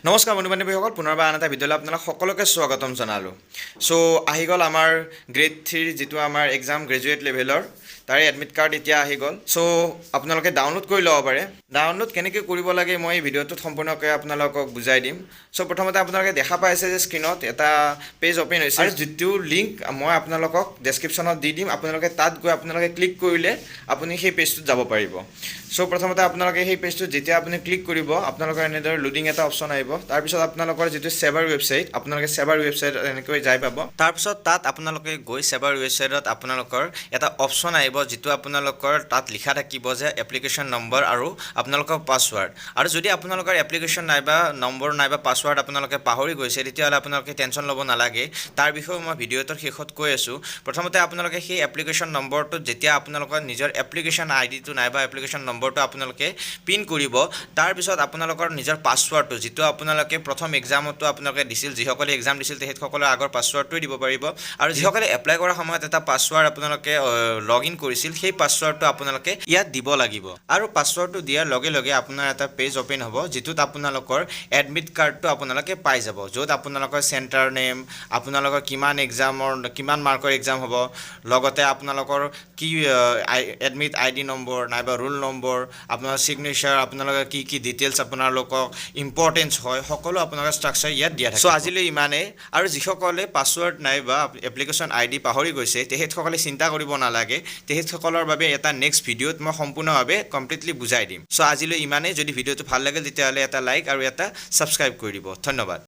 নমস্কাৰ বন্ধু বান্ধৱীসকল, পুনৰবাৰ আন এটা ভিডিঅ'লৈ আপোনালোক সকলোকে স্বাগতম জনালোঁ। চ' আহি গ'ল আমাৰ গ্ৰেড 3 যিটো আমাৰ এক্সাম গ্ৰেজুৱেট লেভেলৰ তাৰে এডমিট কাৰ্ড এতিয়া আহি গ'ল। চ' আপোনালোকে ডাউনলোড কৰি ল'ব পাৰে। ডাউনলোড কেনেকৈ কৰিব লাগে মই এই ভিডিঅ'টোত সম্পূৰ্ণকৈ আপোনালোকক বুজাই দিম। চ' প্ৰথমতে আপোনালোকে দেখা পাইছে যে স্ক্ৰীণত এটা পেজ অ'পেন হৈছে আৰু যিটো লিংক মই আপোনালোকক ডেছক্ৰিপশ্যনত দি দিম, আপোনালোকে তাত গৈ আপোনালোকে ক্লিক কৰিলে আপুনি সেই পেজটোত যাব পাৰিব। চ' প্ৰথমতে আপোনালোকে সেই পেজটোত যেতিয়া আপুনি ক্লিক কৰিব আপোনালোকৰ এনেদৰে লোডিং এটা অপশ্যন আহিব। তাৰপিছত আপোনালোকৰ যিটো ছেভাৰ ৱেবছাইট, আপোনালোকে ছেভাৰ ৱেবছাইটত এনেকৈ যাই পাব। তাৰপিছত তাত আপোনালোকে গৈ ছেভাৰ ৱেবছাইটত আপোনালোকৰ এটা অপশ্যন আহিব, যিটো আপোনালোকৰ তাত লিখা থাকিব যে এপ্লিকেশ্যন নম্বৰ আৰু আপোনালোকৰ পাছৱাৰ্ড। আৰু যদি আপোনালোকৰ এপ্লিকেশ্যন নাইবা নম্বৰ নাইবা পাছৱাৰ্ড আপোনালোকে পাহৰি গৈছে, তেতিয়াহ'লে আপোনালোকে টেনশ্যন ল'ব নালাগে। তাৰ বিষয়ে মই ভিডিঅ'টোৰ শেষত কৈ আছোঁ। প্ৰথমতে আপোনালোকে সেই এপ্লিকেশ্যন নম্বৰটোত যেতিয়া আপোনালোকৰ নিজৰ এপ্লিকেশ্যন আইডিটো নাইবা এপ্লিকেশ্যন নম্বৰটো আপোনালোকে পিন কৰিব, তাৰপিছত আপোনালোকৰ নিজৰ পাছৱাৰ্ডটো, যিটো আপোনালোকে প্ৰথম এক্সামতো আপোনালোকে দিছিল, যিসকলে এক্সাম দিছিল তেখেতসকলৰ আগৰ পাছৱাৰ্ডটোৱে দিব পাৰিব। আৰু যিসকলে এপ্লাই কৰাৰ সময়ত এটা পাছৱাৰ্ড আপোনালোকে লগ ইন কৰিছিল, সেই পাছৱাৰ্ডটো আপোনালোকে ইয়াত দিব লাগিব। আৰু পাছৱাৰ্ডটো দিয়াৰ লগে লগে আপোনাৰ এটা পেজ অ'পেন হ'ব, যিটোত আপোনালোকৰ এডমিট কাৰ্ডটো আপোনালোকে পাই যাব, য'ত আপোনালোকৰ চেণ্টাৰ নেম, আপোনালোকৰ কিমান মাৰ্কৰ এক্সাম হ'ব, লগতে আপোনালোকৰ কি এডমিট আইডি নম্বৰ নাইবা ৰোল নম্বৰ, আপোনাৰ ছিগনেচাৰ, আপোনালোকৰ কি কি ডিটেইলছ আপোনালোকক ইম্পৰ্টেঞ্চ হয়, সকলো আপোনালোকৰ ষ্ট্ৰাকচাৰ ইয়াত দিয়া থাকে। চ' আজিলৈ ইমানেই। আৰু যিসকলে পাছৱাৰ্ড নাইবা এপ্লিকেশ্যন আইডি পাহৰি গৈছে, তেখেতসকলে চিন্তা কৰিব নালাগে। তেখেতসকলৰ বাবে এটা নেক্সট ভিডিঅ'ত মই সম্পূৰ্ণভাৱে কমপ্লিটলি বুজাই দিম। চ' আজিলৈ ইমানেই। যদি ভিডিঅ'টো ভাল লাগে তেতিয়াহ'লে এটা লাইক আৰু এটা ছাবস্ক্ৰাইব কৰি দিব। ধন্যবাদ।